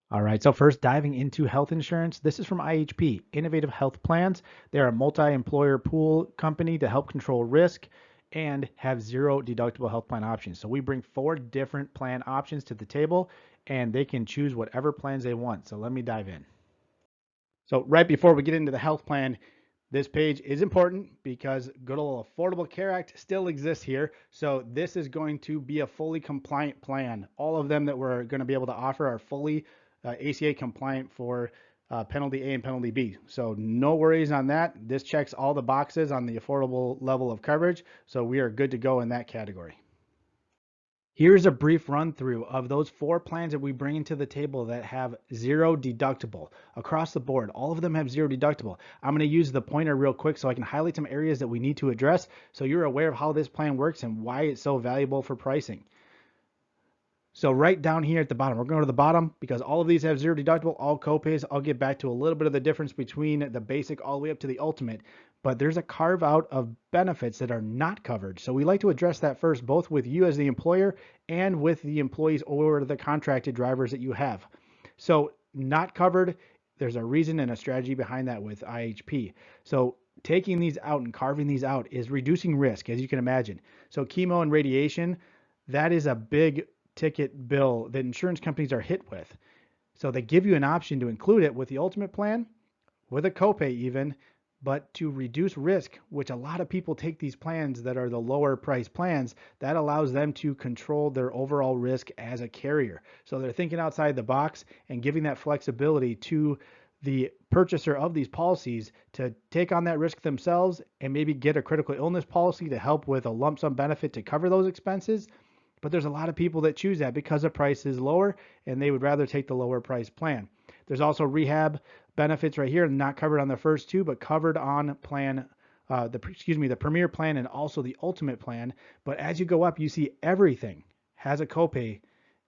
All right, so first diving into health insurance. This is from IHP, Innovative Health Plans. They're a multi-employer pool company to help control risk and have zero deductible health plan options. So we bring 4 different plan options to the table and they can choose whatever plans they want. So let me dive in. So right before we get into the health plan, this page is important because good old Affordable Care Act still exists here. So this is going to be a fully compliant plan. All of them that we're going to be able to offer are fully ACA compliant for penalty A and penalty B. So no worries on that. This checks all the boxes on the affordable level of coverage. So we are good to go in that category. Here's a brief run through of those 4 plans that we bring into the table that have zero deductible across the board. All of them have zero deductible. I'm going to use the pointer real quick so I can highlight some areas that we need to address so you're aware of how this plan works and why it's so valuable for pricing. So right down here at the bottom, we're going to go to the bottom because all of these have zero deductible, all copays. I'll get back to a little bit of the difference between the basic all the way up to the ultimate, but there's a carve out of benefits that are not covered. So we like to address that first, both with you as the employer and with the employees or the contracted drivers that you have. So not covered, there's a reason and a strategy behind that with IHP. So taking these out and carving these out is reducing risk, as you can imagine. So chemo and radiation, that is a big ticket bill that insurance companies are hit with. So they give you an option to include it with the ultimate plan, with a copay even, but to reduce risk, which a lot of people take these plans that are the lower price plans, that allows them to control their overall risk as a carrier. So they're thinking outside the box and giving that flexibility to the purchaser of these policies to take on that risk themselves and maybe get a critical illness policy to help with a lump sum benefit to cover those expenses. But there's a lot of people that choose that because the price is lower and they would rather take the lower price plan. There's also rehab benefits right here, not covered on the first 2, but covered on plan, the premier plan and also the ultimate plan. But as you go up, you see everything has a copay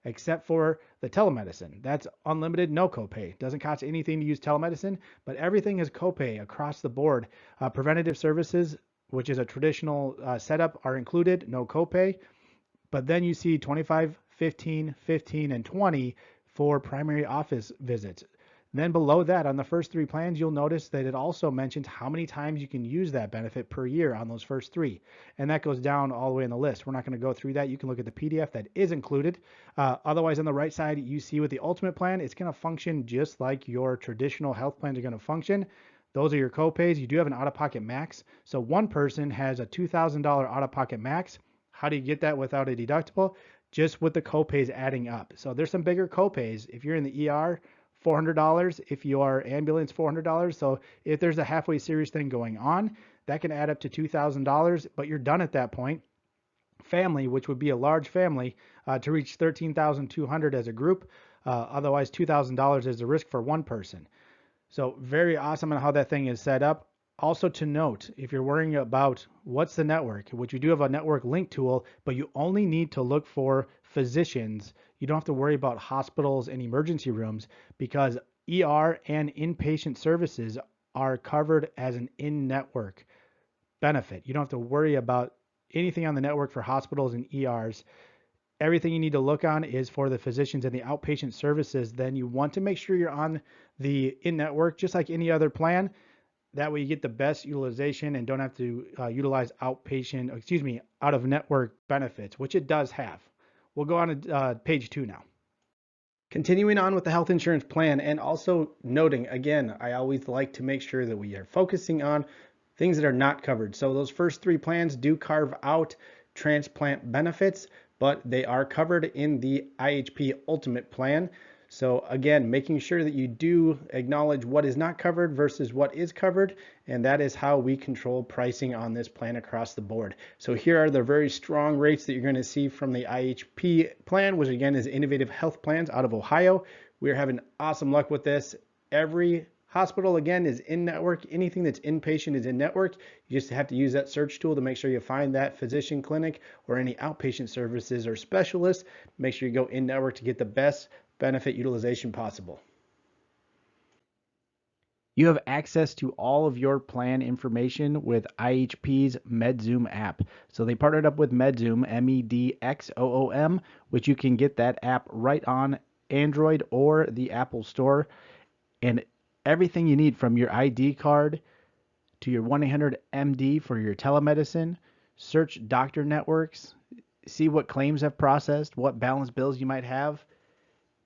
except for the telemedicine. That's unlimited, no copay. Doesn't cost anything to use telemedicine, but everything is copay across the board. Preventative services, which is a traditional setup, are included, no copay. But then you see 25, 15, 15, and 20 for primary office visits. Then below that, on the first 3 plans, you'll notice that it also mentions how many times you can use that benefit per year on those first 3. And that goes down all the way in the list. We're not going to go through that. You can look at the PDF that is included. Otherwise, on the right side, you see with the ultimate plan, it's going to function just like your traditional health plans are going to function. Those are your copays. You do have an out-of-pocket max. So one person has a $2,000 out-of-pocket max. How do you get that without a deductible? Just with the copays adding up. So there's some bigger copays. If you're in the ER, $400. If you are ambulance, $400. So if there's a halfway serious thing going on, that can add up to $2,000, but you're done at that point. Family, which would be a large family, to reach $13,200 as a group. Otherwise, $2,000 is the risk for one person. So very awesome on how that thing is set up. Also to note, if you're worrying about what's the network, which you do have a network link tool, but you only need to look for physicians. You don't have to worry about hospitals and emergency rooms because ER and inpatient services are covered as an in-network benefit. You don't have to worry about anything on the network for hospitals and ERs. Everything you need to look on is for the physicians and the outpatient services. Then you want to make sure you're on the in-network, just like any other plan. That way you get the best utilization and don't have to utilize out of network benefits, which it does have. We'll go on to page 2 now. Continuing on with the health insurance plan and also noting, again, I always like to make sure that we are focusing on things that are not covered. So those first 3 plans do carve out transplant benefits, but they are covered in the IHP Ultimate Plan. So again, making sure that you do acknowledge what is not covered versus what is covered, and that is how we control pricing on this plan across the board. So here are the very strong rates that you're going to see from the IHP plan, which again is Innovative Health Plans out of Ohio. We're having awesome luck with this. Every hospital, again, is in network. Anything that's inpatient is in network. You just have to use that search tool to make sure you find that physician clinic or any outpatient services or specialists. Make sure you go in network to get the best benefit utilization possible. You have access to all of your plan information with IHP's MedZoom app. So they partnered up with MedZoom, MEDXOOM, which you can get that app right on Android or the Apple Store. And everything you need from your ID card to your 1-800-MD for your telemedicine, search doctor networks, see what claims have processed, what balance bills you might have,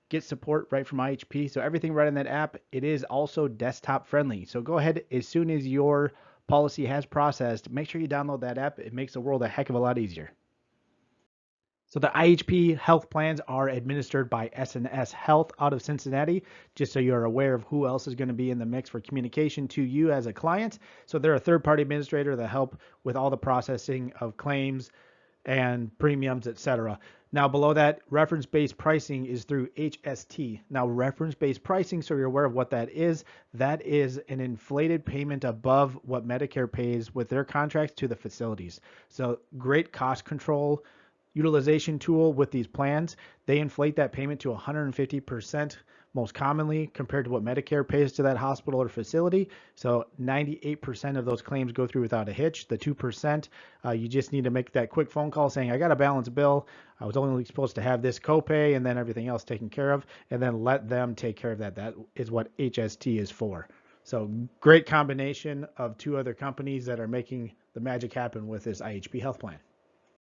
get support right from IHP. So everything right in that app. It is also desktop friendly. So go ahead, as soon as your policy has processed, make sure you download that app. It makes the world a heck of a lot easier. So the IHP health plans are administered by S&S Health out of Cincinnati, just so you're aware of who else is going to be in the mix for communication to you as a client. So they're a third-party administrator that help with all the processing of claims and premiums, etc. Now below that, reference-based pricing is through HST. Now reference-based pricing, so you're aware of what that is an inflated payment above what Medicare pays with their contracts to the facilities. So great cost control utilization tool with these plans. They inflate that payment to 150% most commonly compared to what Medicare pays to that hospital or facility. So 98% of those claims go through without a hitch. The 2%, you just need to make that quick phone call saying, I got a balance bill. I was only supposed to have this copay and then everything else taken care of, and then let them take care of that. That is what HST is for. So great combination of two other companies that are making the magic happen with this IHP health plan.